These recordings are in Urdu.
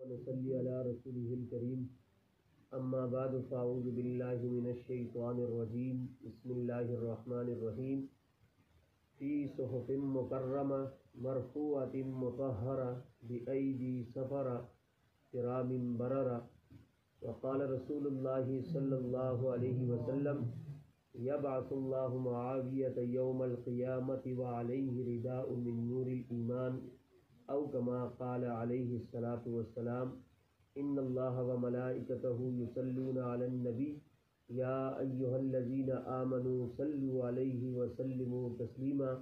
ونصلي على رسوله الكريم أما بعد فأعوذ بالله من الشيطان الرجيم بسم الله الرحمن الرحيم في صحف مكرمة مرفوعة مطهرة بأيدي سفرة كرام بررة وقال رسول الله صلى الله عليه وسلم يبعث الله معاوية يوم القيامة وعليه رداء من نور الإيمان او كما قال علیہ الصلاۃ والسلام ان اللہ وملائکتہ یصلون علی النبی یا ایھا الذین آمنوا صلوا علیہ وسلموا تسلیما۔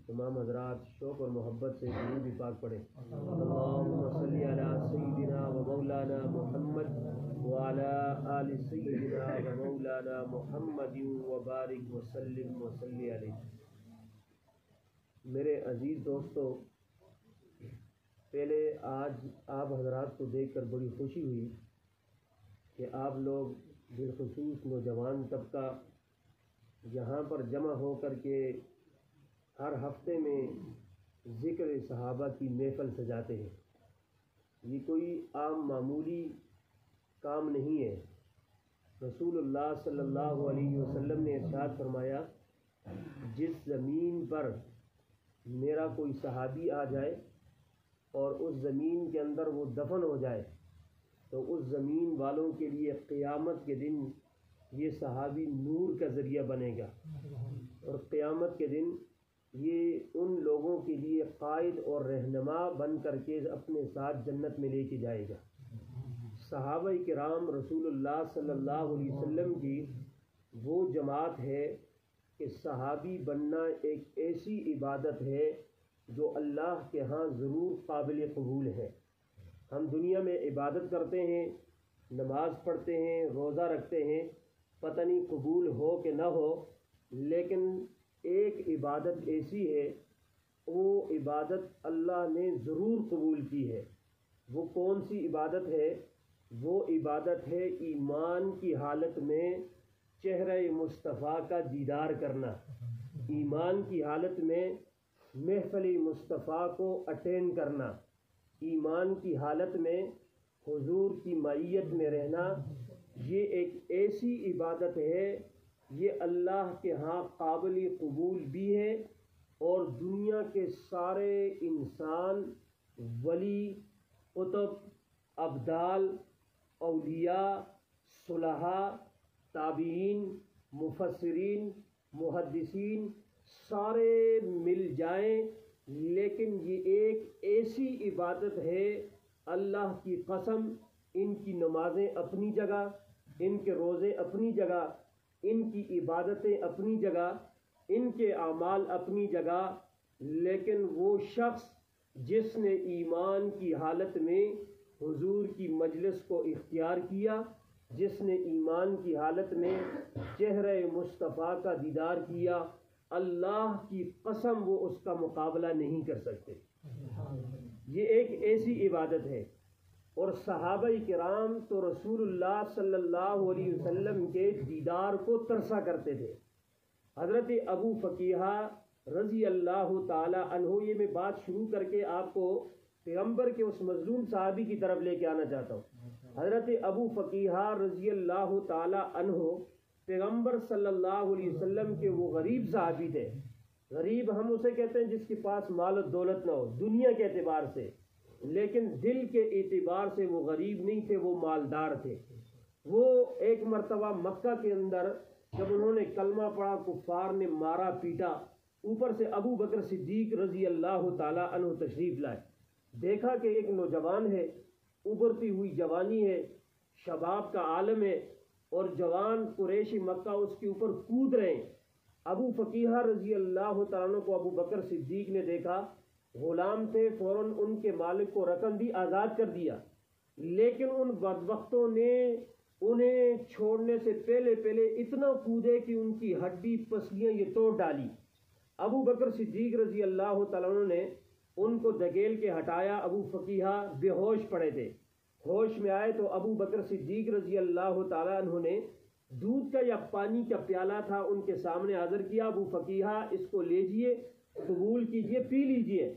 تمام حضرات شوق اور محبت سے درود پاک پڑھیں۔ اللہم صلی علی سیدنا و مولانا محمد وعلی آل سیدنا و مولانا محمد وبارک وسلم وصلی علیہ۔ میرے عزیز دوستو، پہلے آج آپ حضرات کو دیکھ کر بڑی خوشی ہوئی کہ آپ لوگ بالخصوص نوجوان طبقہ یہاں پر جمع ہو کر کے ہر ہفتے میں ذکر صحابہ کی محفل سجاتے ہیں۔ یہ کوئی عام معمولی کام نہیں ہے۔ رسول اللہ صلی اللہ علیہ وسلم نے ارشاد فرمایا، جس زمین پر میرا کوئی صحابی آ جائے اور اس زمین کے اندر وہ دفن ہو جائے تو اس زمین والوں کے لیے قیامت کے دن یہ صحابی نور کا ذریعہ بنے گا، اور قیامت کے دن یہ ان لوگوں کے لیے قائد اور رہنما بن کر کے اپنے ساتھ جنت میں لے کے جائے گا۔ صحابہ کرام رسول اللہ صلی اللہ علیہ وسلم کی وہ جماعت ہے کہ صحابی بننا ایک ایسی عبادت ہے جو اللہ کے ہاں ضرور قابل قبول ہے۔ ہم دنیا میں عبادت کرتے ہیں، نماز پڑھتے ہیں، روزہ رکھتے ہیں، پتہ نہیں قبول ہو کہ نہ ہو، لیکن ایک عبادت ایسی ہے وہ عبادت اللہ نے ضرور قبول کی ہے۔ وہ کون سی عبادت ہے؟ وہ عبادت ہے ایمان کی حالت میں چہرہ مصطفیٰ کا دیدار کرنا، ایمان کی حالت میں محفل مصطفیٰ کو اٹینڈ کرنا، ایمان کی حالت میں حضور کی معیت میں رہنا۔ یہ ایک ایسی عبادت ہے، یہ اللہ کے ہاں قابل قبول بھی ہے، اور دنیا کے سارے انسان، ولی، قطب، ابدال، اولیاء، صلحاء، تابعین، مفسرین، محدثین سارے مل جائیں، لیکن یہ ایک ایسی عبادت ہے، اللہ کی قسم، ان کی نمازیں اپنی جگہ، ان کے روزے اپنی جگہ، ان کی عبادتیں اپنی جگہ، ان کے اعمال اپنی جگہ، لیکن وہ شخص جس نے ایمان کی حالت میں حضور کی مجلس کو اختیار کیا، جس نے ایمان کی حالت میں چہرہ مصطفیٰ کا دیدار کیا، اللہ کی قسم وہ اس کا مقابلہ نہیں کر سکتے۔ یہ ایک ایسی عبادت ہے، اور صحابہ کرام تو رسول اللہ صلی اللہ علیہ وسلم کے دیدار کو ترسا کرتے تھے۔ حضرت ابو فقیہہ رضی اللہ تعالی عنہ، یہ میں بات شروع کر کے آپ کو پیغمبر کے اس مظلوم صحابی کی طرف لے کے آنا چاہتا ہوں۔ حضرت ابو فقیہہ رضی اللہ تعالی عنہ پیغمبر صلی اللہ علیہ وسلم کے وہ غریب صحابی تھے۔ غریب ہم اسے کہتے ہیں جس کے پاس مال و دولت نہ ہو دنیا کے اعتبار سے، لیکن دل کے اعتبار سے وہ غریب نہیں تھے، وہ مالدار تھے۔ وہ ایک مرتبہ مکہ کے اندر جب انہوں نے کلمہ پڑھا، کفار نے مارا پیٹا، اوپر سے ابو بکر صدیق رضی اللہ تعالی عنہ تشریف لائے۔ دیکھا کہ ایک نوجوان ہے، ابھرتی ہوئی جوانی ہے، شباب کا عالم ہے، اور جوان قریشی مکہ اس کے اوپر کود رہے ہیں۔ ابو فقیہہ رضی اللہ تعالیٰ عنہ کو ابو بکر صدیق نے دیکھا، غلام تھے، فوراً ان کے مالک کو رقم دی، آزاد کر دیا، لیکن ان بدبختوں نے انہیں چھوڑنے سے پہلے اتنا کودے کہ ان کی ہڈی پسلیاں یہ توڑ ڈالی۔ ابو بکر صدیق رضی اللہ تعالیٰ عنہ نے ان کو دھکیل کے ہٹایا۔ ابو فقیہہ بے ہوش پڑے تھے، ہوش میں آئے تو ابو بکر صدیق رضی اللہ تعالیٰ عنہ نے دودھ کا یا پانی کا پیالہ تھا ان کے سامنے حاضر کیا۔ ابو فقیہہ اس کو لیجئے، قبول کیجئے، پی لیجئے۔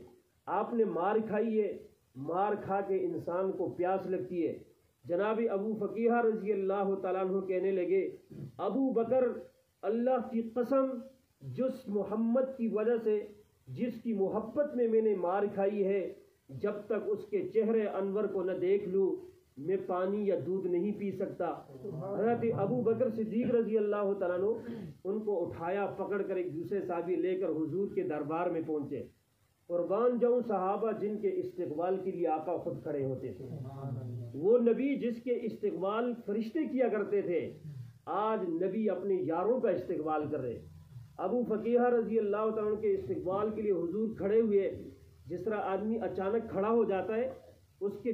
آپ نے مار کھائی ہے، مار کھا کے انسان کو پیاس لگتی ہے۔ جناب ابو فقیہ رضی اللہ تعالیٰ عنہ کہنے لگے ابو بکر اللہ کی قسم جس محمد کی وجہ سے جس کی محبت میں نے مار کھائی ہے، جب تک اس کے چہرے انور کو نہ دیکھ لوں میں پانی یا دودھ نہیں پی سکتا۔ حضرت ابو بکر صدیق رضی اللہ تعالیٰ عنہ ان کو اٹھایا، پکڑ کر ایک دوسرے صحابی لے کر حضور کے دربار میں پہنچے۔ قربان جاؤں صحابہ جن کے استقبال کے لیے آقا خود کھڑے ہوتے تھے، وہ نبی جس کے استقبال فرشتے کیا کرتے تھے، آج نبی اپنے یاروں کا استقبال کر رہے۔ ابو فقیہ رضی اللہ تعالیٰ عنہ کے استقبال کے لیے حضور کھڑے ہوئے۔ جس طرح آدمی اچانک کھڑا ہو جاتا ہے، اس کے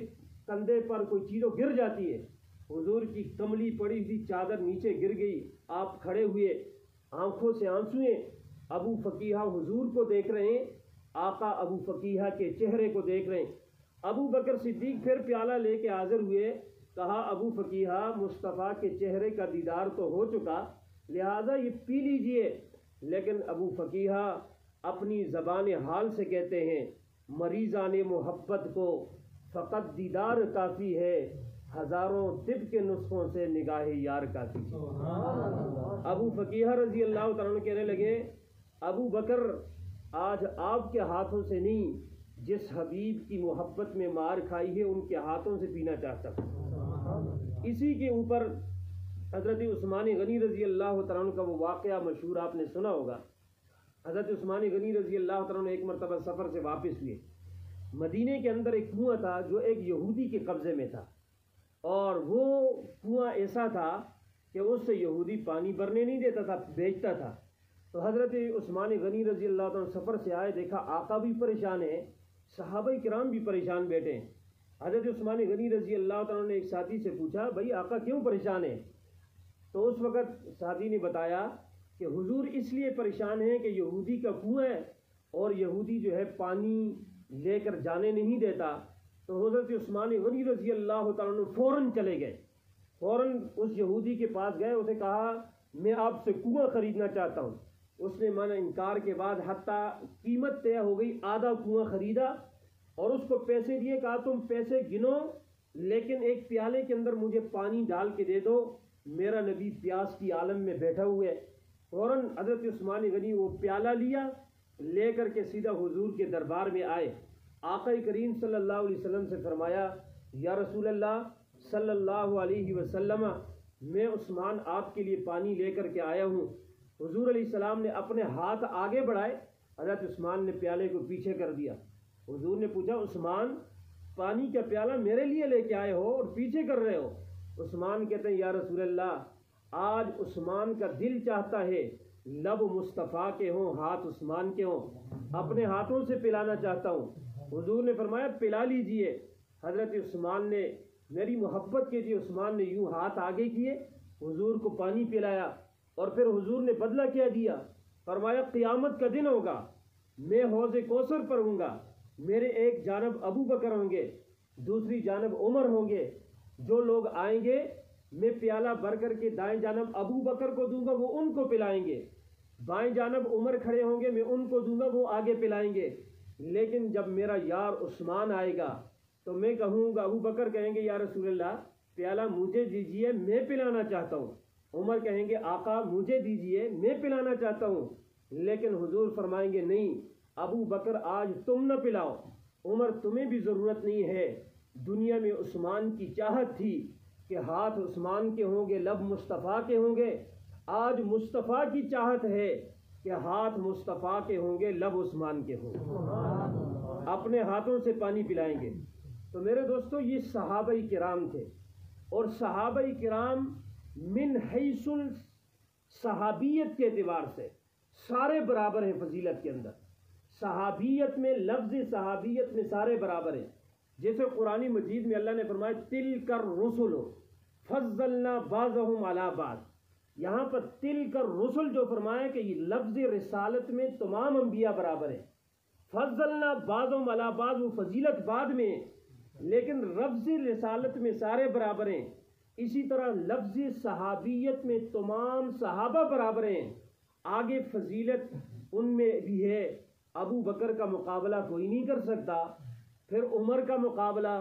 کندھے پر کوئی چیز گر جاتی ہے، حضور کی کملی پڑی ہوئی چادر نیچے گر گئی، آپ کھڑے ہوئے، آنکھوں سے آنسوئیں، ابو فقیہ حضور کو دیکھ رہے ہیں، آقا ابو فقیہ کے چہرے کو دیکھ رہے ہیں۔ ابو بکر صدیق پھر پیالہ لے کے حاضر ہوئے، کہا ابو فقیہ مصطفیٰ کے چہرے کا دیدار تو ہو چکا، لہٰذا یہ پی لیجئے۔ لیکن ابو فقیہ اپنی زبان حال سے کہتے ہیں مریضان محبت کو فقط دیدار کافی ہے، ہزاروں طب کے نسخوں سے نگاہ یار کافی ہے۔ ابو فقیہ رضی اللہ تعالیٰ عنہ کہنے لگے ابو بکر آج آپ کے ہاتھوں سے نہیں، جس حبیب کی محبت میں مار کھائی ہے ان کے ہاتھوں سے پینا چاہتا ہوں۔ اسی کے اوپر حضرت عثمان غنی رضی اللہ تعالیٰ عنہ کا وہ واقعہ مشہور آپ نے سنا ہوگا۔ حضرت عثمان غنی رضی اللہ تعالیٰ عنہ ایک مرتبہ سفر سے واپس ہوئے، مدینے کے اندر ایک کنواں تھا جو ایک یہودی کے قبضے میں تھا، اور وہ کنواں ایسا تھا کہ اس سے یہودی پانی بھرنے نہیں دیتا تھا، بیچتا تھا۔ تو حضرت عثمان غنی رضی اللہ تعالیٰ عنہ سفر سے آئے، دیکھا آقا بھی پریشان ہے، صحابہ کرام بھی پریشان بیٹھے ہیں۔ حضرت عثمان غنی رضی اللہ تعالیٰ عنہ نے ایک ساتھی سے پوچھا بھائی آقا کیوں پریشان ہے؟ تو اس وقت ساتھی نے بتایا کہ حضور اس لیے پریشان ہیں کہ یہودی کا کنواں ہے اور یہودی جو ہے پانی لے کر جانے نہیں دیتا۔ تو حضرت عثمان غنی رضی اللہ تعالیٰ عنہ فوراً چلے گئے، فوراً اس یہودی کے پاس گئے، اسے کہا میں آپ سے کنواں خریدنا چاہتا ہوں۔ اس نے مانا انکار کے بعد حتیٰ قیمت طے ہو گئی، آدھا کنواں خریدا اور اس کو پیسے دیے، کہا تم پیسے گنو لیکن ایک پیالے کے اندر مجھے پانی ڈال کے دے دو، میرا نبی پیاس کی عالم میں بیٹھا ہوئے۔ فوراً حضرت عثمان غنی وہ پیالہ لیا، لے کر کے سیدھا حضور کے دربار میں آئے۔ آقا کریم صلی اللہ علیہ وسلم سے فرمایا یا رسول اللہ صلی اللہ علیہ وسلم، میں عثمان آپ کے لیے پانی لے کر کے آیا ہوں۔ حضور علیہ السلام نے اپنے ہاتھ آگے بڑھائے، حضرت عثمان نے پیالے کو پیچھے کر دیا۔ حضور نے پوچھا عثمان پانی کا پیالہ میرے لیے لے کے آئے ہو اور پیچھے کر رہے ہو؟ عثمان کہتے ہیں یا رسول اللہ آج عثمان کا دل چاہتا ہے لب مصطفیٰ کے ہوں، ہاتھ عثمان کے ہوں، اپنے ہاتھوں سے پلانا چاہتا ہوں۔ حضور نے فرمایا پلا لیجئے۔ حضرت عثمان نے میری محبت کے لیے عثمان نے یوں ہاتھ آگے کیے، حضور کو پانی پلایا، اور پھر حضور نے بدلہ کیا دیا، فرمایا قیامت کا دن ہوگا، میں حوض کوثر پر ہوں گا، میرے ایک جانب ابو بکر ہوں گے، دوسری جانب عمر ہوں گے، جو لوگ آئیں گے میں پیالہ بھر کر کے دائیں جانب ابو بکر کو دوں گا، وہ ان کو پلائیں گے، بائیں جانب عمر کھڑے ہوں گے، میں ان کو دوں گا، وہ آگے پلائیں گے۔ لیکن جب میرا یار عثمان آئے گا تو میں کہوں گا، ابو بکر کہیں گے یا رسول اللہ پیالہ مجھے دیجئے میں پلانا چاہتا ہوں، عمر کہیں گے آقا مجھے دیجئے میں پلانا چاہتا ہوں، لیکن حضور فرمائیں گے نہیں ابو بکر آج تم نہ پلاؤ، عمر تمہیں بھی ضرورت نہیں ہے۔ دنیا میں عثمان کی چاہت تھی کہ ہاتھ عثمان کے ہوں گے، لب مصطفیٰ کے ہوں گے، آج مصطفیٰ کی چاہت ہے کہ ہاتھ مصطفیٰ کے ہوں گے، لب عثمان کے ہوں گے، اپنے ہاتھوں سے پانی پلائیں گے۔ تو میرے دوستو یہ صحابہ کرام تھے، اور صحابہ کرام من حیث صحابیت کے اعتبار سے سارے برابر ہیں فضیلت کے اندر، صحابیت میں، لفظ صحابیت میں سارے برابر ہیں۔ جیسے قرآن مجید میں اللہ نے فرمایا تلک الرسل فضلنا بعضهم علی بعض، یہاں پر تلک الرسل جو فرمایا کہ یہ لفظ رسالت میں تمام انبیاء برابر ہیں، فضلنا بعضهم علی بعض وہ فضیلت بعد میں، لیکن لفظ رسالت میں سارے برابر ہیں۔ اسی طرح لفظ صحابیت میں تمام صحابہ برابر ہیں، آگے فضیلت ان میں بھی ہے، ابو بکر کا مقابلہ کوئی نہیں کر سکتا، پھر عمر کا مقابلہ،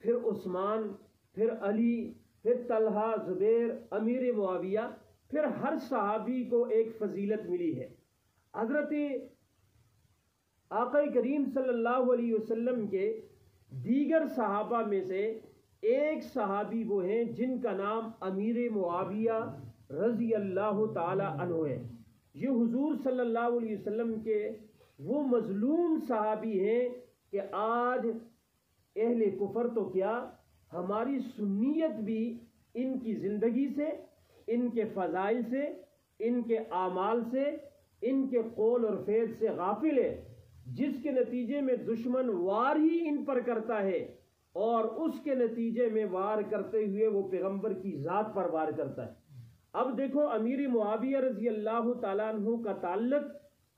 پھر عثمان، پھر علی، پھر طلحہ، زبیر، امیر معاویہ، پھر ہر صحابی کو ایک فضیلت ملی ہے۔ حضرت آقا کریم صلی اللہ علیہ وسلم کے دیگر صحابہ میں سے ایک صحابی وہ ہیں جن کا نام امیر معاویہ رضی اللہ تعالی عنہ ہے۔ یہ حضور صلی اللہ علیہ وسلم کے وہ مظلوم صحابی ہیں کہ آج اہل کفر تو کیا، ہماری سنیت بھی ان کی زندگی سے، ان کے فضائل سے، ان کے اعمال سے، ان کے قول اور فعل سے غافل ہے، جس کے نتیجے میں دشمن وار ہی ان پر کرتا ہے، اور اس کے نتیجے میں وار کرتے ہوئے وہ پیغمبر کی ذات پر وار کرتا ہے۔ اب دیکھو امیر معاویہ رضی اللہ تعالیٰ عنہ کا تعلق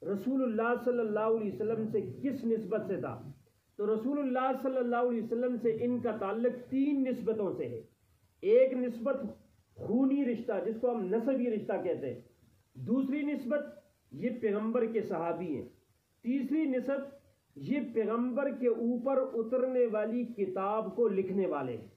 رسول اللہ صلی اللہ علیہ وسلم سے کس نسبت سے تھا؟ تو رسول اللہ صلی اللہ علیہ وسلم سے ان کا تعلق 3 نسبتوں سے ہے۔ ایک نسبت خونی رشتہ جس کو ہم نسبی رشتہ کہتے ہیں، دوسری نسبت یہ پیغمبر کے صحابی ہیں، تیسری نسبت یہ پیغمبر کے اوپر اترنے والی کتاب کو لکھنے والے ہیں۔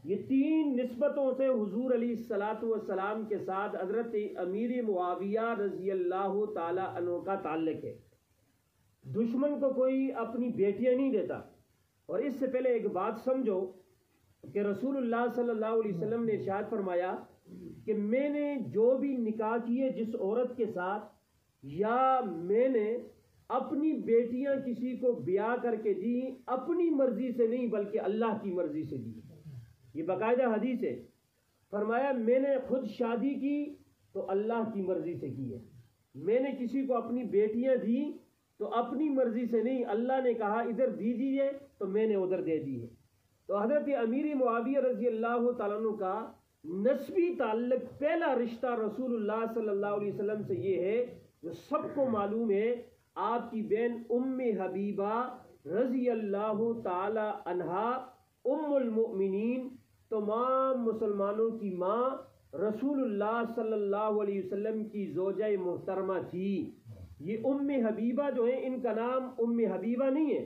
یہ 3 نسبتوں سے حضور علیہ الصلاۃ والسلام کے ساتھ حضرت امیر معاویہ رضی اللہ تعالی عنہ کا تعلق ہے۔ دشمن کو کوئی اپنی بیٹیاں نہیں دیتا۔ اور اس سے پہلے ایک بات سمجھو کہ رسول اللہ صلی اللہ علیہ وسلم نے ارشاد فرمایا کہ میں نے جو بھی نکاح کیے جس عورت کے ساتھ، یا میں نے اپنی بیٹیاں کسی کو بیاہ کر کے دی اپنی مرضی سے نہیں بلکہ اللہ کی مرضی سے دی، یہ باقاعدہ حدیث ہے۔ فرمایا میں نے خود شادی کی تو اللہ کی مرضی سے کی ہے، میں نے کسی کو اپنی بیٹیاں دی تو اپنی مرضی سے نہیں، اللہ نے کہا ادھر دیجیے تو میں نے ادھر دے دی ہے۔ تو حضرت امیر معاویہ رضی اللہ تعالیٰ عنہ کا نسبی تعلق، پہلا رشتہ رسول اللہ صلی اللہ علیہ وسلم سے یہ ہے جو سب کو معلوم ہے۔ آپ کی بہن ام حبیبہ رضی اللہ تعالی عنہا ام المؤمنین، تمام مسلمانوں کی ماں، رسول اللہ صلی اللہ علیہ وسلم کی زوجہ محترمہ تھی۔ یہ ام حبیبہ جو ہیں ان کا نام ام حبیبہ نہیں ہے،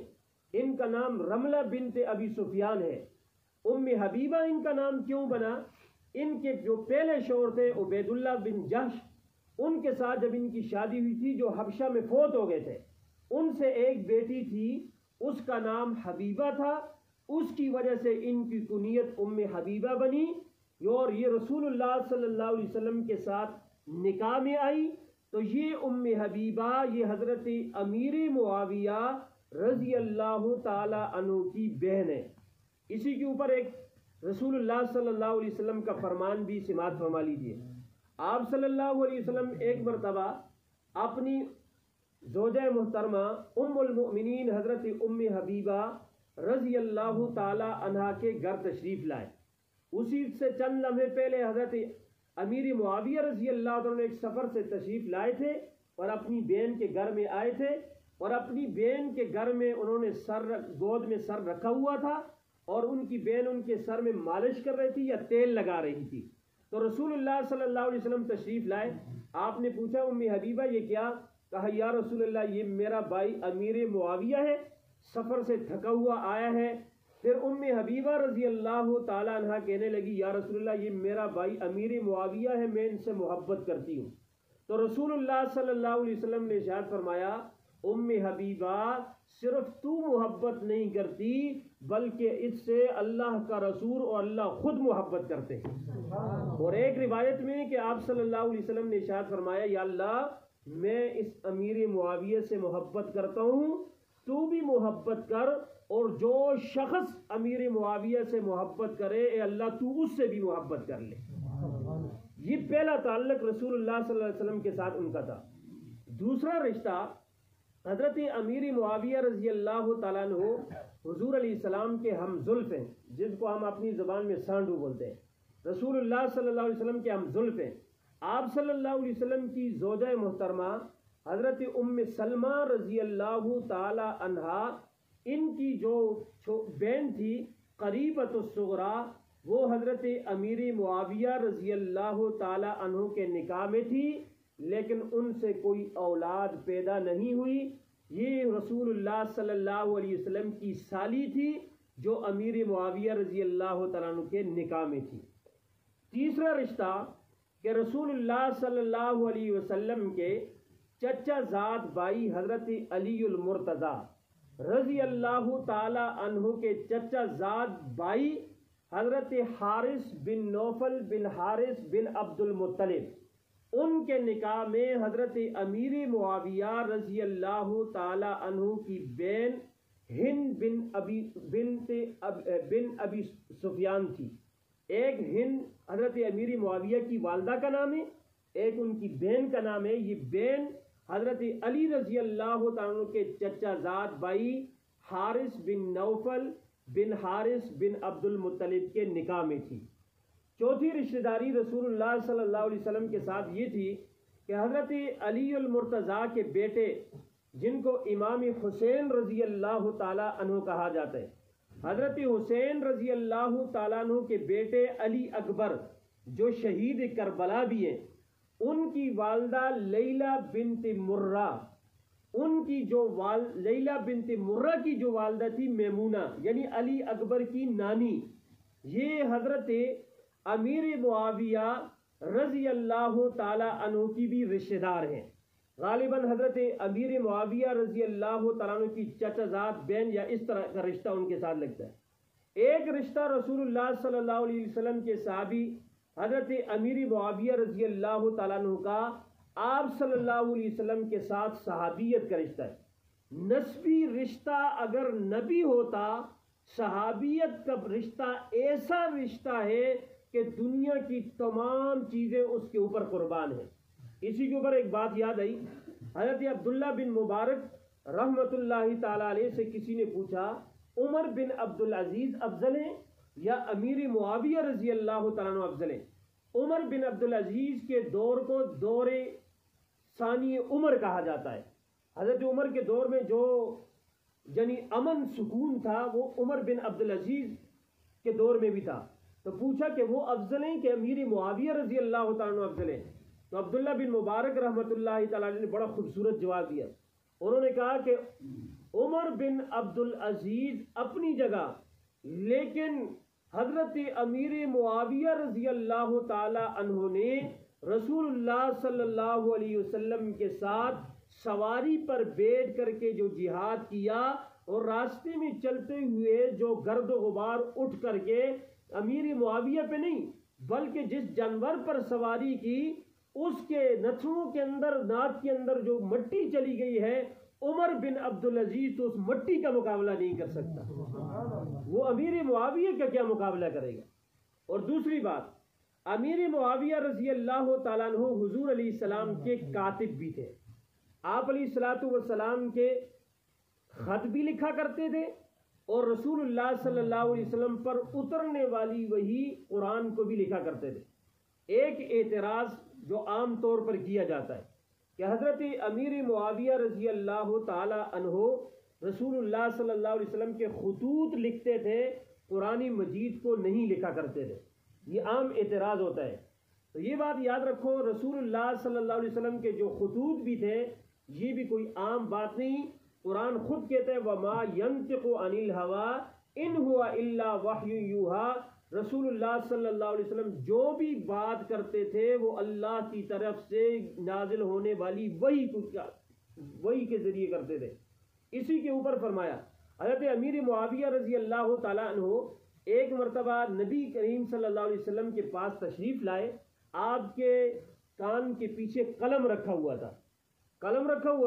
ان کا نام رملہ بنت ابی سفیان ہے۔ ام حبیبہ ان کا نام کیوں بنا؟ ان کے جو پہلے شوہر تھے عبید اللہ بن جحش، ان کے ساتھ جب ان کی شادی ہوئی تھی جو حبشہ میں فوت ہو گئے تھے، ان سے ایک بیٹی تھی، اس کا نام حبیبہ تھا، اس کی وجہ سے ان کی کنیت ام حبیبہ بنی، اور یہ رسول اللہ صلی اللہ علیہ وسلم کے ساتھ نکاح میں آئی۔ تو یہ ام حبیبہ یہ حضرت امیر معاویہ رضی اللہ تعالی عنہ کی بہن ہے۔ اسی کے اوپر ایک رسول اللہ صلی اللہ علیہ وسلم کا فرمان بھی سماعت فرما لیجیے۔ آپ صلی اللہ علیہ وسلم ایک مرتبہ اپنی زوجہ محترمہ ام المؤمنین حضرت ام حبیبہ رضی اللہ تعالی عنہا کے گھر تشریف لائے۔ اسی سے چند لمحے پہلے حضرت امیر معاویہ رضی اللہ عنہ ایک سفر سے تشریف لائے تھے اور اپنی بہن کے گھر میں آئے تھے، اور اپنی بہن کے گھر میں انہوں نے گود میں سر رکھا ہوا تھا، اور ان کی بہن ان کے سر میں مالش کر رہی تھی یا تیل لگا رہی تھی۔ تو رسول اللہ صلی اللہ علیہ وسلم تشریف لائے، آپ نے پوچھا ام حبیبہ یہ کیا؟ کہا یا رسول اللہ یہ میرا بھائی امیر معاویہ ہے، سفر سے تھکا ہوا آیا ہے۔ پھر ام حبیبہ رضی اللہ تعالیٰ عنہ کہنے لگی یا رسول اللہ یہ میرا بھائی امیر معاویہ ہے، میں ان سے محبت کرتی ہوں۔ تو رسول اللہ صلی اللہ علیہ وسلم نے ارشاد فرمایا ام حبیبہ صرف تو محبت نہیں کرتی بلکہ اس سے اللہ کا رسول اور اللہ خود محبت کرتے ہیں۔ اور ایک روایت میں کہ آپ صلی اللہ علیہ وسلم نے ارشاد فرمایا یا اللہ میں اس امیر معاویہ سے محبت کرتا ہوں، تو بھی محبت کر، اور جو شخص امیر معاویہ سے محبت کرے اے اللہ تو اس سے بھی محبت کر لے۔ یہ پہلا تعلق رسول اللہ صلی اللہ علیہ وسلم کے ساتھ ان کا تھا۔ دوسرا رشتہ حضرت امیر معاویہ رضی اللہ تعالیٰ عنہ حضور علیہ السلام کے ہم زلف ہیں، جس کو ہم اپنی زبان میں سانڈو بولتے ہیں۔ رسول اللہ صلی اللہ علیہ وسلم کے ہم زلف ہیں۔ آپ صلی اللہ علیہ وسلم کی زوجہ محترمہ حضرت ام سلمہ رضی اللہ تعالی عنہا، ان کی جو بہن تھی قریبۃ الصغریٰ، وہ حضرت امیر معاویہ رضی اللہ تعالی عنہ کے نکاح میں تھی، لیکن ان سے کوئی اولاد پیدا نہیں ہوئی۔ یہ رسول اللہ صلی اللہ علیہ وسلم کی سالی تھی جو امیر معاویہ رضی اللہ تعالیٰ عنہ کے نکاح میں تھی۔ تیسرا رشتہ کہ رسول اللہ صلی اللہ علیہ وسلم کے چچا زاد بھائی حضرت علی المرتضیٰ رضی اللہ تعالی عنہ کے چچا زاد بھائی حضرت حارث بن نوفل بن حارث بن عبد المطلب، ان کے نکاح میں حضرت امیر معاویہ رضی اللہ تعالی عنہ کی بہن ہند بن ابی سفیان تھی۔ ایک ہند حضرت امیر معاویہ کی والدہ کا نام ہے، ایک ان کی بہن کا نام ہے۔ یہ بہن حضرت علی رضی اللہ تعالیٰ عنہ کے چچا زاد بھائی حارث بن نوفل بن حارث بن عبد المطلب کے نکاح میں تھی۔ چوتھی رشتہ داری رسول اللہ صلی اللہ علیہ وسلم کے ساتھ یہ تھی کہ حضرت علی المرتضیٰ کے بیٹے جن کو امام حسین رضی اللہ تعالیٰ عنہ کہا جاتا ہے، حضرت حسین رضی اللہ تعالیٰ عنہ کے بیٹے علی اکبر جو شہید کربلا بھی ہیں، ان کی والدہ لیلہ بنت مرہ، لیلہ بنت مرہ کی جو والدہ تھی میمونہ، یعنی علی اکبر کی نانی، یہ حضرت امیر معاویہ رضی اللہ تعالی عنہ کی بھی رشتہ دار ہیں۔ غالباً حضرت امیر معاویہ رضی اللہ تعالیٰ عنہ کی چچا زاد بہن یا اس طرح کا رشتہ ان کے ساتھ لگتا ہے۔ ایک رشتہ رسول اللہ صلی اللہ علیہ وسلم کے صحابی حضرت امیر معاویہ رضی اللہ تعالیٰ عنہ کا آپ صلی اللہ علیہ وسلم کے ساتھ صحابیت کا رشتہ ہے۔ نسبی رشتہ اگر نبی ہوتا، صحابیت کا رشتہ ایسا رشتہ ہے کہ دنیا کی تمام چیزیں اس کے اوپر قربان ہیں۔ اسی کے اوپر ایک بات یاد آئی، حضرت عبداللہ بن مبارک رحمت اللہ تعالی علیہ سے کسی نے پوچھا عمر بن عبدالعزیز افضل ہیں یا امیر معاویہ رضی اللہ تعالیٰ عنہ افضل ہیں؟ عمر بن عبدالعزیز کے دور کو دور ثانی عمر کہا جاتا ہے۔ حضرت عمر کے دور میں جو یعنی امن سکون تھا وہ عمر بن عبدالعزیز کے دور میں بھی تھا۔ تو پوچھا کہ وہ افضل ہیں کہ امیر معاویہ رضی اللہ تعالیٰ عنہ افضل ہیں؟ تو عبداللہ بن مبارک رحمت اللہ تعالیٰ نے بڑا خوبصورت جواب دیا۔ انہوں نے کہا کہ عمر بن عبدالعزیز اپنی جگہ، لیکن حضرت امیر معاویہ رضی اللہ تعالیٰ عنہ نے رسول اللہ صلی اللہ علیہ وسلم کے ساتھ سواری پر بیٹھ کر کے جو جہاد کیا اور راستے میں چلتے ہوئے جو گرد و غبار اٹھ کر کے امیر معاویہ پہ نہیں بلکہ جس جانور پر سواری کی اس کے نتھنوں کے اندر، ناک کے اندر جو مٹی چلی گئی ہے، عمر بن عبدالعزیز تو اس مٹی کا مقابلہ نہیں کر سکتا، وہ امیر معاویہ کا کیا مقابلہ کرے گا؟ اور دوسری بات، امیر معاویہ رضی اللہ تعالیٰ عنہ حضور علیہ السلام کے کاتب بھی تھے۔ آپ علیہ الصلوۃ والسلام کے خط بھی لکھا کرتے تھے اور رسول اللہ صلی اللہ علیہ وسلم پر اترنے والی وحی قرآن کو بھی لکھا کرتے تھے۔ ایک اعتراض جو عام طور پر کیا جاتا ہے کہ حضرت امیر معاویہ رضی اللہ تعالی عنہ رسول اللہ صلی اللہ علیہ وسلم کے خطوط لکھتے تھے، قرآن مجید کو نہیں لکھا کرتے تھے، یہ عام اعتراض ہوتا ہے۔ تو یہ بات یاد رکھو، رسول اللہ صلی اللہ علیہ وسلم کے جو خطوط بھی تھے یہ بھی کوئی عام بات نہیں۔ قرآن خود کہتا ہے وَمَا يَنْطِقُ عَنِ الْهَوَىٰ إِنْ هُوَ إِلَّا وَحْيٌ يُوحَىٰ، رسول اللہ صلی اللہ علیہ وسلم جو بھی بات کرتے تھے وہ اللہ کی طرف سے نازل ہونے والی وحی کے ذریعے کرتے تھے۔ اسی کے اوپر فرمایا حضرت امیر معاویہ رضی اللہ تعالیٰ عنہ ایک مرتبہ نبی کریم صلی اللہ علیہ وسلم کے پاس تشریف لائے، آپ کے کان کے پیچھے قلم رکھا ہوا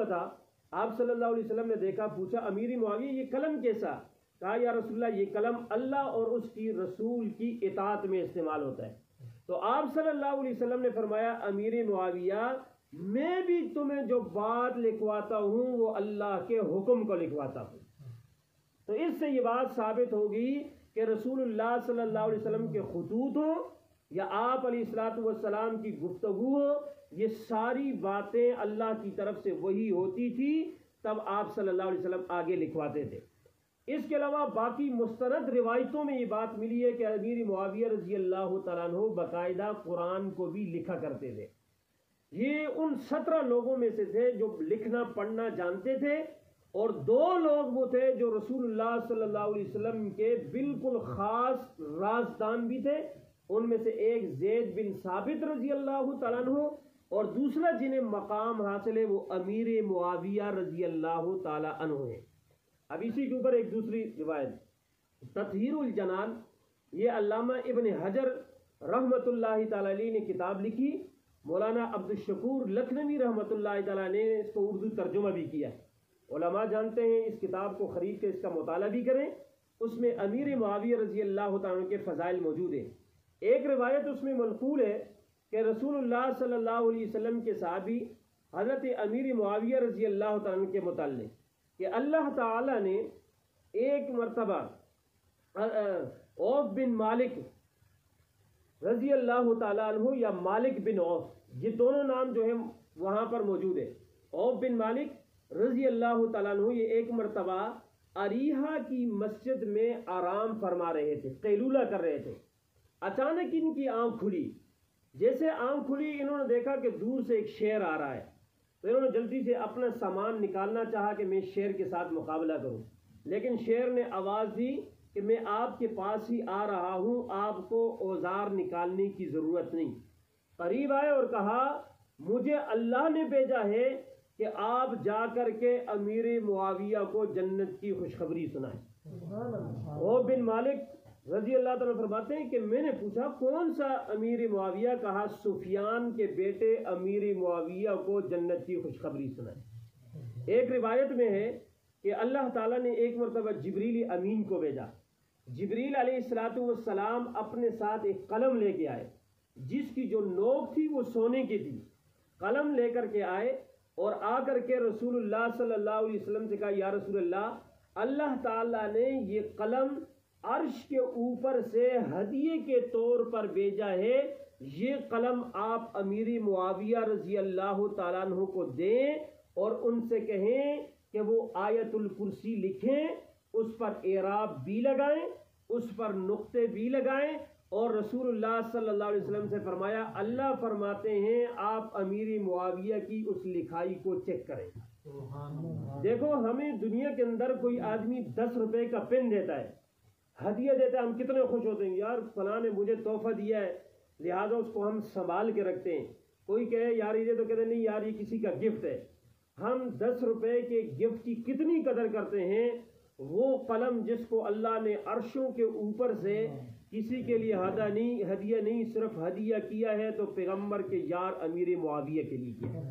تھا، آپ صلی اللہ علیہ وسلم نے دیکھا، پوچھا امیر معاویہ یہ قلم کیسا؟ کہا یا رسول اللہ یہ قلم اللہ اور اس کی رسول کی اطاعت میں استعمال ہوتا ہے۔ تو آپ صلی اللہ علیہ وسلم نے فرمایا امیر معاویہ میں بھی تمہیں جو بات لکھواتا ہوں وہ اللہ کے حکم کو لکھواتا ہوں۔ تو اس سے یہ بات ثابت ہوگی کہ رسول اللہ صلی اللہ علیہ وسلم کے خطوط ہوں یا آپ علیہ الصلوۃ والسلام کی گفتگو ہو، یہ ساری باتیں اللہ کی طرف سے وہی ہوتی تھی، تب آپ صلی اللہ علیہ وسلم آگے لکھواتے تھے۔ اس کے علاوہ باقی مستند روایتوں میں یہ بات ملی ہے کہ امیر معاویہ رضی اللہ تعالیٰ عنہ باقاعدہ قرآن کو بھی لکھا کرتے تھے۔ یہ ان 17 لوگوں میں سے تھے جو لکھنا پڑھنا جانتے تھے اور 2 لوگ وہ تھے جو رسول اللہ صلی اللہ علیہ وسلم کے بالکل خاص رازدان بھی تھے، ان میں سے ایک زید بن ثابت رضی اللہ تعالیٰ عنہ، اور دوسرا جنہیں مقام حاصل ہے وہ امیر معاویہ رضی اللہ تعالیٰ عنہ ہے۔ اب اسی کے اوپر ایک دوسری روایت تطہیر الجنان، یہ علامہ ابن حجر رحمۃ اللہ تعالیٰ علیہ نے کتاب لکھی، مولانا عبدالشکور لکھنوی رحمۃ اللہ تعالیٰ نے اس کو اردو ترجمہ بھی کیا ہے۔ علماء جانتے ہیں اس کتاب کو خرید کے اس کا مطالعہ بھی کریں، اس میں امیر معاویہ رضی اللہ تعالیٰ عنہ کے فضائل موجود ہیں۔ ایک روایت اس میں منقول ہے کہ رسول اللہ صلی اللہ علیہ وسلم کے صحابی حضرت امیر معاویہ رضی اللہ تعالیٰ عنہ کے متعلق کہ اللہ تعالیٰ نے ایک مرتبہ عوف بن مالک رضی اللہ تعالیٰ عنہ یا مالک بن عوف، یہ دونوں نام جو ہیں وہاں پر موجود ہے، عوف بن مالک رضی اللہ تعالیٰ عنہ، یہ ایک مرتبہ اریحہ کی مسجد میں آرام فرما رہے تھے، قیلولہ کر رہے تھے۔ اچانک ان کی آنکھ کھلی، جیسے آنکھ کھلی انہوں نے دیکھا کہ دور سے ایک شیر آ رہا ہے، تو انہوں نے جلدی سے اپنا سامان نکالنا چاہا کہ میں شیر کے ساتھ مقابلہ کروں، لیکن شیر نے آواز دی کہ میں آپ کے پاس ہی آ رہا ہوں، آپ کو اوزار نکالنے کی ضرورت نہیں۔ قریب آئے اور کہا مجھے اللہ نے بھیجا ہے کہ آپ جا کر کے امیر معاویہ کو جنت کی خوشخبری سنائیں۔ عوف بن مالک رضی اللہ تعالیٰ فرماتے ہیں کہ میں نے پوچھا کون سا امیر معاویہ؟ کہا سفیان کے بیٹے امیر معاویہ کو جنت کی خوشخبری سنائیں۔ ایک روایت میں ہے کہ اللہ تعالیٰ نے ایک مرتبہ جبریل امین کو بھیجا۔ جبریل علیہ السلام اپنے ساتھ ایک قلم لے کے آئے، جس کی جو نوک تھی وہ سونے کی تھی۔ قلم لے کر کے آئے اور آ کر کے رسول اللہ صلی اللہ علیہ وسلم سے کہا یا رسول اللہ، اللہ تعالیٰ نے یہ قلم عرش کے اوپر سے ہدیے کے طور پر بھیجا ہے، یہ قلم آپ امیر معاویہ رضی اللہ تعالیٰ عنہ کو دیں اور ان سے کہیں کہ وہ آیت الکرسی لکھیں، اس پر اعراب بھی لگائیں، اس پر نقطے بھی لگائیں، اور رسول اللہ صلی اللہ علیہ وسلم سے فرمایا اللہ فرماتے ہیں آپ امیر معاویہ کی اس لکھائی کو چیک کریں۔ دیکھو ہمیں دنیا کے اندر کوئی آدمی 10 روپے کا پین دیتا ہے، ہدیہ دیتا ہے، ہم کتنے خوش ہوتے ہیں، یار فلاں نے مجھے تحفہ دیا ہے لہٰذا اس کو ہم سنبھال کے رکھتے ہیں۔ کوئی کہے یار یہ تو کہتے نہیں یار یہ کسی کا گفٹ ہے، ہم 10 روپے کے گفٹ کی کتنی قدر کرتے ہیں۔ وہ قلم جس کو اللہ نے عرشوں کے اوپر سے کسی کے لیے ہدیہ نہیں صرف ہدیہ کیا ہے تو پیغمبر کے یار امیر معاویہ کے لیے کیا،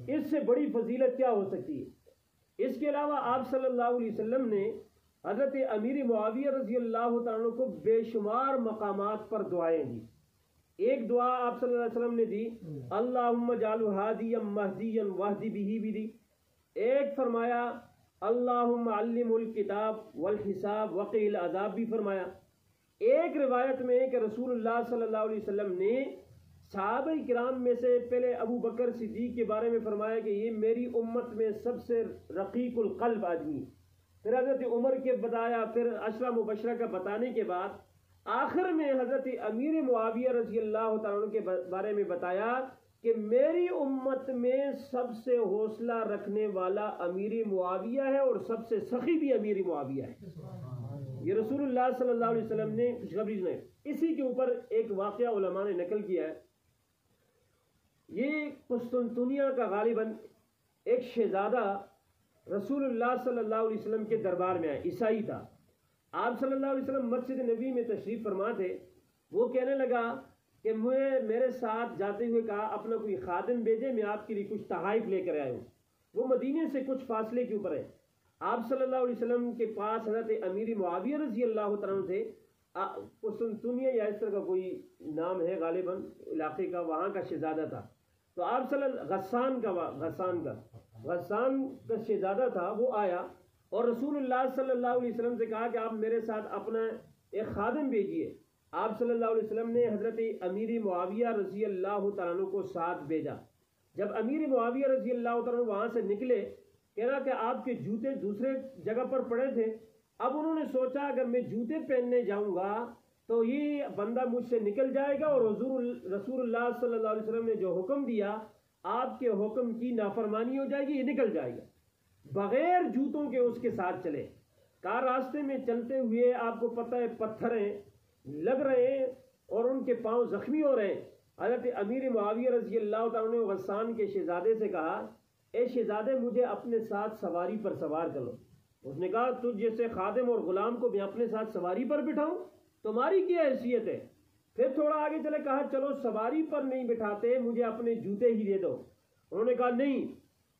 اس سے بڑی فضیلت کیا ہو سکتی ہے۔ اس کے علاوہ آپ صلی اللہ علیہ وسلم نے حضرت امیر معاویہ رضی اللہ تعالیٰ عنہ کو بے شمار مقامات پر دعائیں دی۔ ایک دعا آپ صلی اللہ علیہ وسلم نے دی اللہم اجعلہ ہادیا مہدیا واہد بہ بھی دی۔ ایک فرمایا اللہم علمہ الکتاب والحساب وقی العذاب بھی فرمایا۔ ایک روایت میں کہ رسول اللہ صلی اللہ علیہ وسلم نے صحابہ کرام میں سے پہلے ابو بکر صدیق کے بارے میں فرمایا کہ یہ میری امت میں سب سے رقیق القلب آدمی، پھر حضرت عمر کے بتایا، پھر عشرہ مبشرہ کا بتانے کے بعد آخر میں حضرت امیر معاویہ رضی اللہ تعالیٰ عنہ کے بارے میں بتایا کہ میری امت میں سب سے حوصلہ رکھنے والا امیر معاویہ ہے اور سب سے سخی بھی امیر معاویہ ہے۔ یہ رسول اللہ صلی اللہ علیہ وسلم نے خوشخبری سنائی۔ اسی کے اوپر ایک واقعہ علماء نے نقل کیا ہے، یہ قسطنطنیہ کا غالباً ایک شہزادہ رسول اللہ صلی اللہ علیہ وسلم کے دربار میں آیا، عیسائی تھا۔ آپ صلی اللہ علیہ وسلم مسجد نبی میں تشریف فرما تھے، وہ کہنے لگا کہ میرے ساتھ جاتے ہوئے کہا اپنا کوئی خادم بھیجے، میں آپ کے لیے کچھ تحائف لے کر آیا ہوں۔ وہ مدینے سے کچھ فاصلے کے اوپر ہے۔ آپ صلی اللہ علیہ وسلم کے پاس حضرت امیر معاویہ رضی اللہ تعالیٰ عنہ تھے، قسطنطنیہ یا اس طرح کا کوئی نام ہے غالباً علاقے کا، وہاں کا شہزادہ تھا۔ تو آپ غسان کا شہزادہ تھا، وہ آیا اور رسول اللہ صلی اللہ علیہ وسلم سے کہا کہ آپ میرے ساتھ اپنا ایک خادم بھیجیے۔ آپ صلی اللہ علیہ وسلم نے حضرت امیر معاویہ رضی اللہ تعالیٰ عنہ کو ساتھ بھیجا۔ جب امیر معاویہ رضی اللہ تعالیٰ عنہ وہاں سے نکلے، کہنا کہ آپ کے جوتے دوسرے جگہ پر پڑے تھے۔ اب انہوں نے سوچا اگر میں جوتے پہننے جاؤں گا تو یہ بندہ مجھ سے نکل جائے گا اور رسول اللہ صلی اللہ علیہ وسلم نے جو حکم دیا آپ کے حکم کی نافرمانی ہو جائے گی، یہ نکل جائے گا۔ بغیر جوتوں کے اس کے ساتھ چلے. کہا راستے میں چلتے ہوئے آپ کو پتہ ہے پتھر ہیں لگ رہے ہیں اور ان کے پاؤں زخمی ہو رہے ہیں. حضرت امیر معاویہ رضی اللہ تعالیٰ نے غسان کے شہزادے سے کہا اے شہزادے مجھے اپنے ساتھ سواری پر سوار کرو. اس نے کہا تجھ جیسے خادم اور غلام کو میں اپنے ساتھ سواری پر بٹھاؤں؟ تمہاری کیا حیثیت ہے؟ پھر تھوڑا آگے چلے کہا چلو سواری پر نہیں بٹھاتے مجھے اپنے جوتے ہی دے دو. انہوں نے کہا نہیں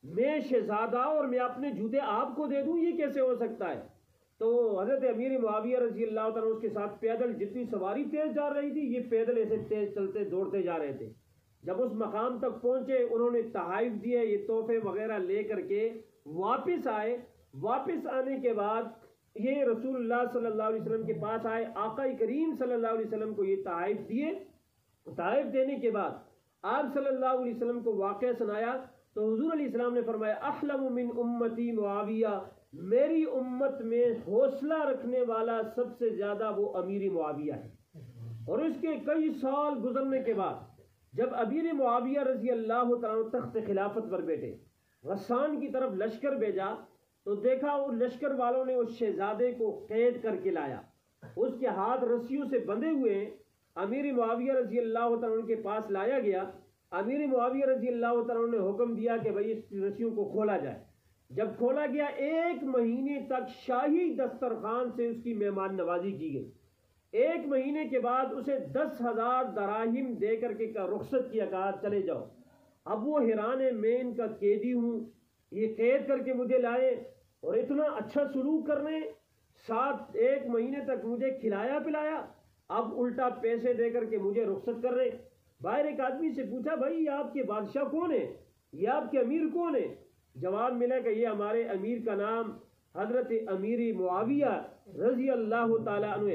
میں شہزادہ اور میں اپنے جوتے آپ کو دے دوں یہ کیسے ہو سکتا ہے؟ تو حضرت امیر معاویہ رضی اللہ تعالیٰ اس کے ساتھ پیدل جتنی سواری تیز جا رہی تھی یہ پیدل ایسے تیز چلتے دوڑتے جا رہے تھے. جب اس مقام تک پہنچے انہوں نے تحائف دیے یہ تحفے وغیرہ لے کر کے واپس آئے. واپس آنے کے بعد یہ رسول اللہ صلی اللہ علیہ وسلم کے پاس آئے. آقا کریم صلی اللہ علیہ وسلم کو یہ تحائف دیے. تحائف دینے کے بعد آپ صلی اللہ علیہ وسلم کو واقعہ سنایا تو حضور علیہ السلام نے فرمایا احلم من امتی معاویہ، میری امت میں حوصلہ رکھنے والا سب سے زیادہ وہ امیر معاویہ ہے. اور اس کے کئی سال گزرنے کے بعد جب امیر معاویہ رضی اللہ تعالیٰ تخت خلافت پر بیٹھے غسان کی طرف لشکر بھیجا تو دیکھا ان لشکر والوں نے اس شہزادے کو قید کر کے لایا. اس کے ہاتھ رسیوں سے بندھے ہوئے ہیں. امیر معاویہ رضی اللہ تعالیٰ کے پاس لایا گیا. امیر معاویہ رضی اللہ تعالیٰ نے حکم دیا کہ بھئی اس رسیوں کو کھولا جائے. جب کھولا گیا 1 مہینے تک شاہی دسترخوان سے اس کی مہمان نوازی کی گئی. 1 مہینے کے بعد اسے 10,000 دراہم دے کر کے رخصت کیا، کہا چلے جاؤ. اب وہ حیران ہے میں ان کا قیدی ہوں، یہ قید کر کے مجھے لائے اور اتنا اچھا سلوک کرنے، ساتھ 1 مہینے تک مجھے کھلایا پلایا، اب الٹا پیسے دے کر کے مجھے رخصت کر رہے. باہر ایک آدمی سے پوچھا بھائی یہ آپ کے بادشاہ کون ہے، یہ آپ کے امیر کون ہے؟ جواب ملا کہ یہ ہمارے امیر کا نام حضرت امیر معاویہ رضی اللہ تعالیٰ عنہ.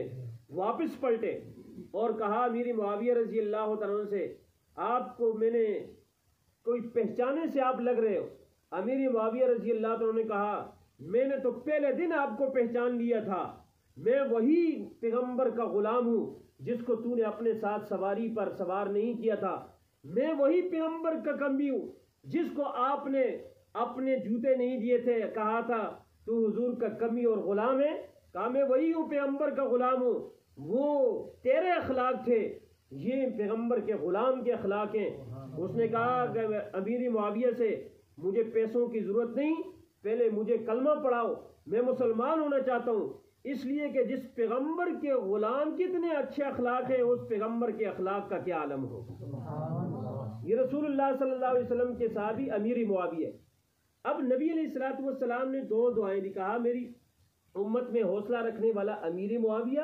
واپس پلٹے اور کہا امیر معاویہ رضی اللہ تعالیٰ عنہ سے آپ کو میں نے کوئی پہچانے سے آپ لگ رہے ہو. امیر معاویہ رضی اللہ تعالیٰ نے کہا میں نے تو پہلے دن آپ کو پہچان لیا تھا، میں وہی پیغمبر کا غلام ہوں جس کو تو نے اپنے ساتھ سواری پر سوار نہیں کیا تھا. میں وہی پیغمبر کا کمی ہوں جس کو آپ نے اپنے جوتے نہیں دیے تھے، کہا تھا تو حضور کا کمی اور غلام ہے. کہا میں وہی ہوں پیغمبر کا غلام ہوں. وہ تیرے اخلاق تھے، یہ پیغمبر کے غلام کے اخلاق ہیں. اس نے کہا کہ امیر معاویہ سے مجھے پیسوں کی ضرورت نہیں، پہلے مجھے کلمہ پڑھاؤ، میں مسلمان ہونا چاہتا ہوں. اس لیے کہ جس پیغمبر کے غلام کتنے اچھے اخلاق ہیں اس پیغمبر کے اخلاق کا کیا عالم ہو. یہ رسول اللہ صلی اللہ علیہ وسلم کے صحابی امیر معاویہ. اب نبی علیہ الصلوۃ والسلام نے 2 دعائیں دی. کہا میری امت میں حوصلہ رکھنے والا امیر معاویہ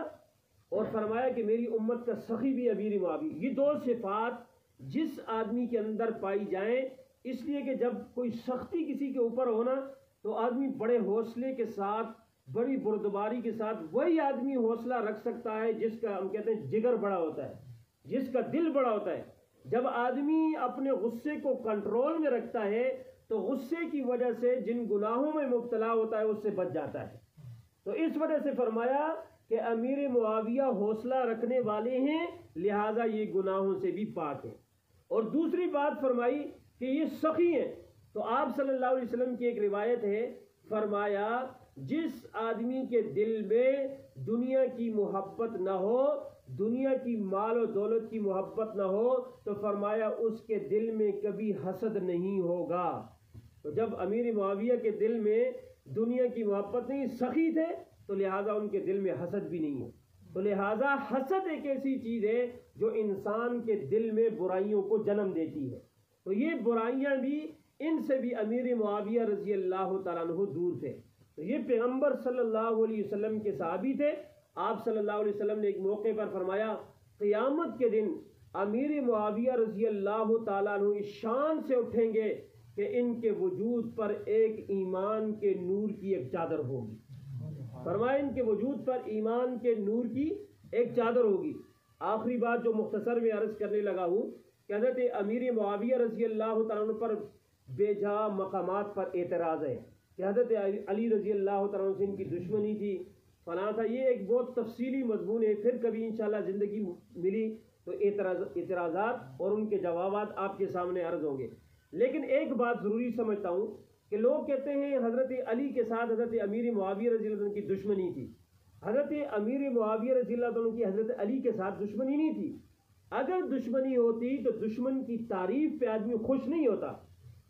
اور فرمایا کہ میری امت کا سخی بھی امیر معاویہ. یہ 2 صفات جس آدمی کے اندر پائی جائیں، اس لیے کہ جب کوئی سختی کسی کے اوپر ہونا تو آدمی بڑے حوصلے کے ساتھ بڑی بردباری کے ساتھ وہی آدمی حوصلہ رکھ سکتا ہے جس کا ہم کہتے ہیں جگر بڑا ہوتا ہے، جس کا دل بڑا ہوتا ہے. جب آدمی اپنے غصے کو کنٹرول میں رکھتا ہے تو غصے کی وجہ سے جن گناہوں میں مبتلا ہوتا ہے اس سے بچ جاتا ہے. تو اس وجہ سے فرمایا کہ امیر معاویہ حوصلہ رکھنے والے ہیں لہٰذا یہ گناہوں سے بھی پاک ہیں. اور دوسری بات فرمائی کہ یہ سخی ہیں. تو آپ صلی اللہ علیہ وسلم کی ایک روایت ہے، فرمایا جس آدمی کے دل میں دنیا کی محبت نہ ہو، دنیا کی مال و دولت کی محبت نہ ہو تو فرمایا اس کے دل میں کبھی حسد نہیں ہوگا. تو جب امیر معاویہ کے دل میں دنیا کی محبت نہیں، سخی تھے تو لہٰذا ان کے دل میں حسد بھی نہیں ہے. تو لہٰذا حسد ایک ایسی چیز ہے جو انسان کے دل میں برائیوں کو جنم دیتی ہے. تو یہ برائیاں بھی ان سے بھی امیر معاویہ رضی اللہ تعالیٰ عنہ دور تھے. تو یہ پیغمبر صلی اللہ علیہ وسلم کے صحابی تھے. آپ صلی اللہ علیہ وسلم نے ایک موقع پر فرمایا قیامت کے دن امیر معاویہ رضی اللہ تعالیٰ عنہ اس شان سے اٹھیں گے کہ ان کے وجود پر ایک ایمان کے نور کی ایک چادر ہوگی. فرمایا ان کے وجود پر ایمان کے نور کی ایک چادر ہوگی. آخری بات جو مختصر میں عرض کرنے لگا ہوں کہ حضرت امیر معاویہ رضی اللہ تعالیٰ عنہ پر بے جا مقامات پر اعتراض ہے کہ حضرت علی رضی اللہ تعالیٰ عنہ سے ان کی دشمنی تھی، فلاں تھا. یہ ایک بہت تفصیلی مضمون ہے، پھر کبھی انشاءاللہ زندگی ملی تو اعتراضات اور ان کے جوابات آپ کے سامنے عرض ہوں گے. لیکن ایک بات ضروری سمجھتا ہوں کہ لوگ کہتے ہیں حضرت علی کے ساتھ حضرت امیر معاویہ رضی اللہ عنہ کی دشمنی تھی. حضرت امیر معاویہ رضی اللہ عنہ کی حضرت علی کے ساتھ دشمنی نہیں تھی. اگر دشمنی ہوتی تو دشمن کی تعریف پہ آدمی خوش نہیں ہوتا.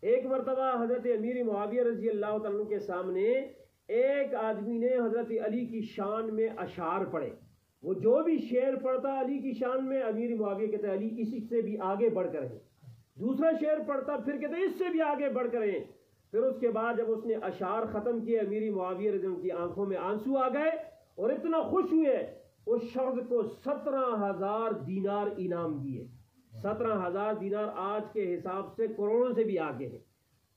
ایک مرتبہ حضرت امیر معاویہ رضی اللہ عنہ کے سامنے ایک آدمی نے حضرت علی کی شان میں اشعار پڑھے. وہ جو بھی شعر پڑھتا علی کی شان میں، امیر معاویہ کہتے علی اسی سے بھی آگے بڑھ کر ہیں. دوسرا شعر پڑھتا پھر کہتے اس سے بھی آگے بڑھ کر ہیں. پھر اس کے بعد جب اس نے اشعار ختم کیے، امیر معاویہ رضی اللہ عنہ کی آنکھوں میں آنسو آ گئے اور اتنا خوش ہوئے اس شخص کو 17,000 دینار انعام دیے. 17,000 دینار آج کے حساب سے کروڑوں سے بھی آگے ہیں.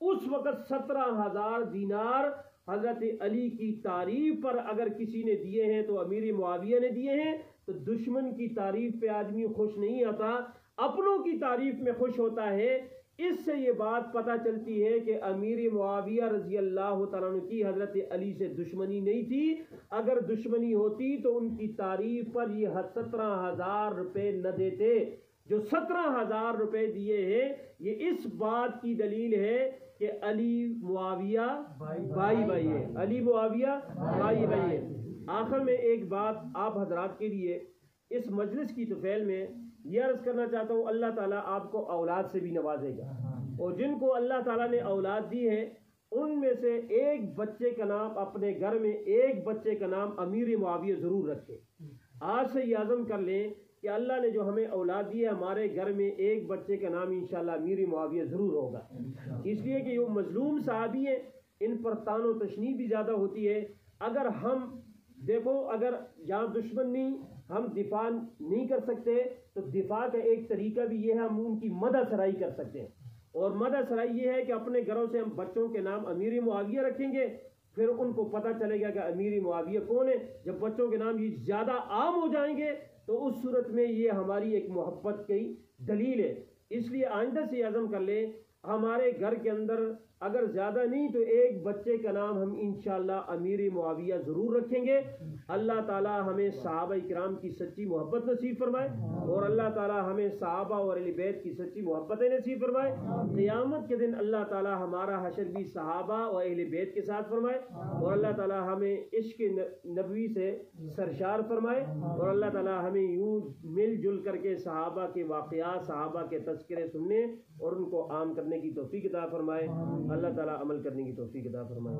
اس وقت 17,000 دینار حضرت علی کی تعریف پر اگر کسی نے دیے ہیں تو امیر معاویہ نے دیے ہیں. تو دشمن کی تعریف پہ آدمی خوش نہیں ہوتا، اپنوں کی تعریف میں خوش ہوتا ہے. اس سے یہ بات پتہ چلتی ہے کہ امیر معاویہ رضی اللہ تعالیٰ عنہ کی حضرت علی سے دشمنی نہیں تھی. اگر دشمنی ہوتی تو ان کی تعریف پر یہ 17,000 روپے نہ دیتے. جو 17,000 روپے دیے ہیں یہ اس بات کی دلیل ہے کہ علی معاویہ بھائی بھائی ہے. علی معاویہ بھائی بھائی ہے. آخر میں ایک بات آپ حضرات کے لیے اس مجلس کی طفیل میں یہ عرض کرنا چاہتا ہوں، اللہ تعالیٰ آپ کو اولاد سے بھی نوازے گا، اور جن کو اللہ تعالیٰ نے اولاد دی ہے ان میں سے ایک بچے کا نام، اپنے گھر میں ایک بچے کا نام امیر معاویہ ضرور رکھے. آج سے یہ عزم کر لیں کہ اللہ نے جو ہمیں اولاد دی ہے ہمارے گھر میں ایک بچے کا نام انشاءاللہ امیر معاویہ ضرور ہوگا. اس لیے کہ وہ مظلوم صحابی ہیں، ان پر طعن و تشنیع بھی زیادہ ہوتی ہے. اگر ہم دیکھو، اگر جہاں دشمن نہیں ہم دفاع نہیں کر سکتے تو دفاع کا ایک طریقہ بھی یہ ہے، ہم ان کی مدح سرائی کر سکتے ہیں. اور مدح سرائی یہ ہے کہ اپنے گھروں سے ہم بچوں کے نام امیر معاویہ رکھیں گے، پھر ان کو پتہ چلے گا کہ امیر معاویہ کون ہے. جب بچوں کے نام یہ زیادہ عام ہو جائیں گے تو اس صورت میں یہ ہماری ایک محبت کی دلیل ہے. اس لیے آئندہ سے عزم کر لیں ہمارے گھر کے اندر اگر زیادہ نہیں تو ایک بچے کا نام ہم انشاءاللہ امیر معاویہ ضرور رکھیں گے. اللہ تعالی ہمیں صحابہ کرام کی سچی محبت نصیب فرمائے، اور اللہ تعالی ہمیں صحابہ اور اہل بیت کی سچی محبتیں نصیب فرمائے. قیامت کے دن اللہ تعالی ہمارا حشر بھی صحابہ اور اہل بیت کے ساتھ فرمائے، اور اللہ تعالی ہمیں عشق نبوی سے سرشار فرمائے، اور اللہ تعالی ہمیں یوں مل جل کر کے صحابہ کے واقعات، صحابہ کے تذکرے سننے اور ان کو عام کرنے کی توفیق عطا فرمائے. اللہ تعالی عمل کرنے کی توفیق عطا فرمائے.